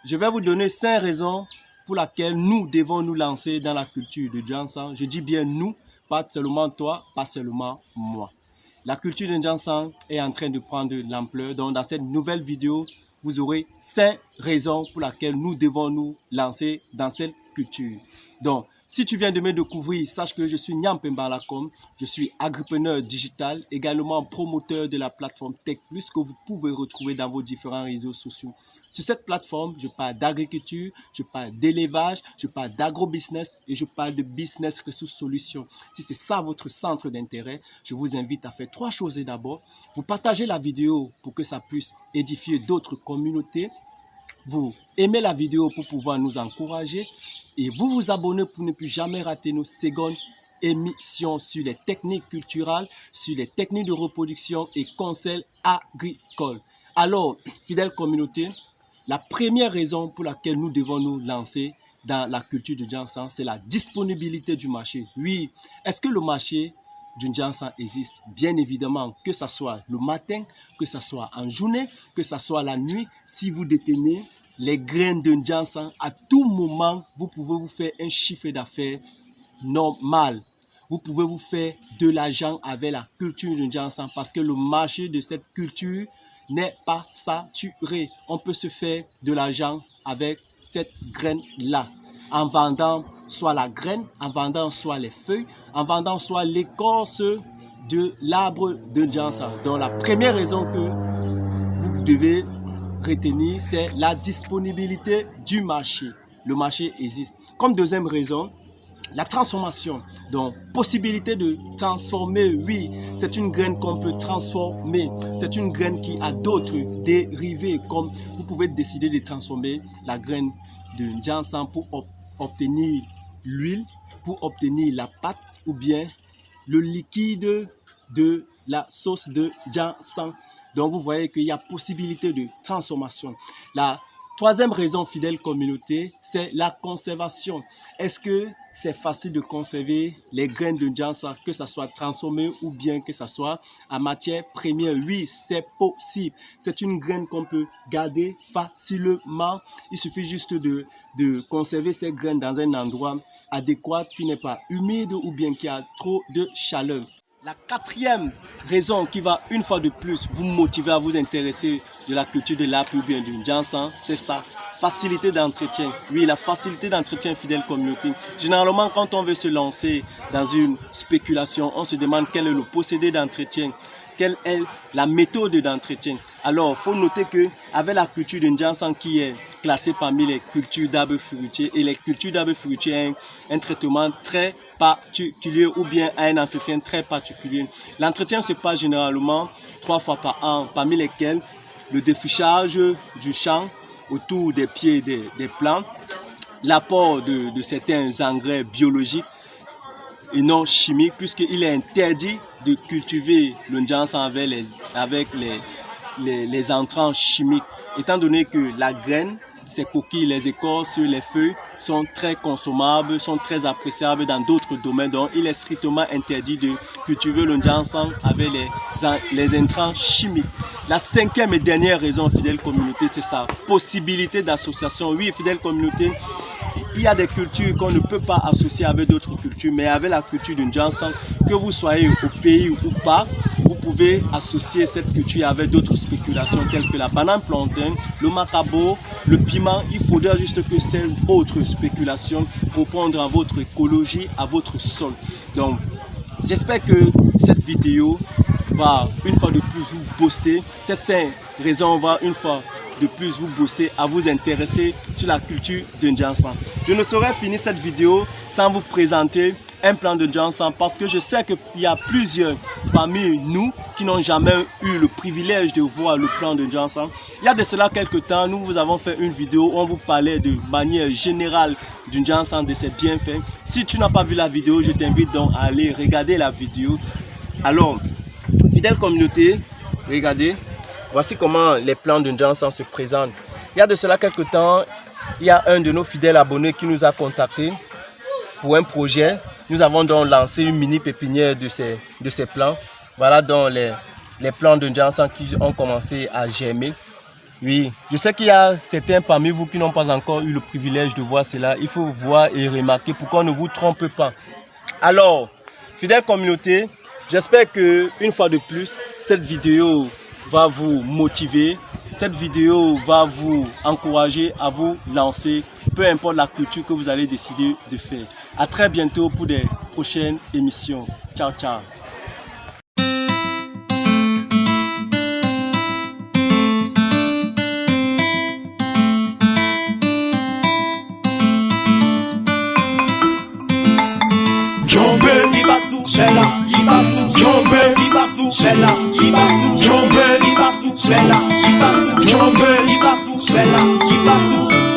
Je vais vous donner 5 raisons pour lesquelles nous devons nous lancer dans la culture de Jansan. Je dis bien nous, pas seulement toi, pas seulement moi. La culture de Jansan est en train de prendre de l'ampleur. Donc dans cette nouvelle vidéo, vous aurez 5 raisons pour lesquelles nous devons nous lancer dans cette culture. Donc, si tu viens de me découvrir, sache que je suis Nyampemba Lakom, je suis agripreneur digital, également promoteur de la plateforme Tech Plus que vous pouvez retrouver dans vos différents réseaux sociaux. Sur cette plateforme, je parle d'agriculture, je parle d'élevage, je parle d'agrobusiness et je parle de business ressources solutions. Si c'est ça votre centre d'intérêt, je vous invite à faire 3 choses. D'abord, vous partagez la vidéo pour que ça puisse édifier d'autres communautés. Vous aimez la vidéo pour pouvoir nous encourager et vous vous abonnez pour ne plus jamais rater nos secondes émissions sur les techniques culturelles, sur les techniques de reproduction et conseils agricoles. Alors, fidèle communauté, la première raison pour laquelle nous devons nous lancer dans la culture du Jansan, c'est la disponibilité du marché. Oui, est-ce que le marché du Jansan existe? Bien évidemment, que ce soit le matin, que ce soit en journée, que ce soit la nuit. Si vous détenez les graines de Jansan, à tout moment, vous pouvez vous faire un chiffre d'affaires normal. Vous pouvez vous faire de l'argent avec la culture de Jansan parce que le marché de cette culture n'est pas saturé. On peut se faire de l'argent avec cette graine-là en vendant soit la graine, en vendant soit les feuilles, en vendant soit l'écorce de l'arbre de Jansan. Donc la première raison que vous devez retenir, c'est la disponibilité du marché. Le marché existe. Comme deuxième raison, la transformation. Donc, possibilité de transformer, oui, c'est une graine qu'on peut transformer. C'est une graine qui a d'autres dérivés, comme vous pouvez décider de transformer la graine de Jansan pour obtenir l'huile, pour obtenir la pâte ou bien le liquide de la sauce de Jansan. Donc, vous voyez qu'il y a possibilité de transformation. La troisième raison, fidèle communauté, c'est la conservation. Est-ce que c'est facile de conserver les graines de Jansan, que ça soit transformé ou bien que ça soit en matière première? Oui, c'est possible. C'est une graine qu'on peut garder facilement. Il suffit juste de conserver ces graines dans un endroit adéquat qui n'est pas humide ou bien qui a trop de chaleur. La quatrième raison qui va une fois de plus vous motiver à vous intéresser de la culture de l'arbre ou bien du Jansan, c'est sa facilité d'entretien. Oui, la facilité d'entretien, fidèle communauté. Généralement, quand on veut se lancer dans une spéculation, on se demande quel est le procédé d'entretien, quelle est la méthode d'entretien. Alors, il faut noter qu'avec la culture de Jansan qui est classée parmi les cultures d'arbres fruitiers, et les cultures d'arbres fruitiers ont un traitement très particulier ou bien un entretien très particulier. L'entretien se passe généralement 3 fois par an, parmi lesquels le défrichage du champ autour des pieds des plantes, l'apport de certains engrais biologiques et non chimiques, puisqu'il est interdit de cultiver le Jansan avec les entrants chimiques, étant donné que la graine, ses coquilles, les écorces, les feuilles sont très consommables, sont très appréciables dans d'autres domaines. Donc, il est strictement interdit de cultiver le Jansan avec les intrants chimiques. La cinquième et dernière raison, fidèle communauté, c'est sa possibilité d'association. Oui, fidèle communauté, il y a des cultures qu'on ne peut pas associer avec d'autres cultures, mais avec la culture du Jansan, que vous soyez au pays ou pas, vous pouvez associer cette culture avec d'autres spéculations telles que la banane plantain, le macabo, le piment. Il faudra juste que ces autres spéculations répondent à votre écologie, à votre sol. Donc, j'espère que cette vidéo va une fois de plus vous booster. Ces 5 raisons vont une fois de plus vous booster à vous intéresser sur la culture de Jansan. Je ne saurais finir cette vidéo sans vous présenter un plan de Jansan parce que je sais qu'il y a plusieurs parmi nous qui n'ont jamais eu le privilège de voir le plan de Jansan. Il y a de cela quelques temps, nous vous avons fait une vidéo où on vous parlait de manière générale du Jansan, de ses bienfaits. Si tu n'as pas vu la vidéo, je t'invite donc à aller regarder la vidéo. Alors, fidèle communauté, regardez. Voici comment les plans de Jansan se présentent. Il y a de cela quelques temps, il y a un de nos fidèles abonnés qui nous a contactés pour un projet. Nous avons donc lancé une mini pépinière de ces plants. Voilà donc les plants de Jansan qui ont commencé à germer. Oui, je sais qu'il y a certains parmi vous qui n'ont pas encore eu le privilège de voir cela. Il faut voir et remarquer pour qu'on ne vous trompe pas. Alors, fidèle communauté, j'espère que une fois de plus, cette vidéo va vous motiver. Cette vidéo va vous encourager à vous lancer, peu importe la culture que vous allez décider de faire. À très bientôt pour des prochaines émissions. Ciao, ciao. Shella, Jibasu, Jombe, Jibasu, Shella, Jibasu, Jombe, Jibasu, Shella, Jibasu, Jombe, Jibasu, Shella, Jibasu.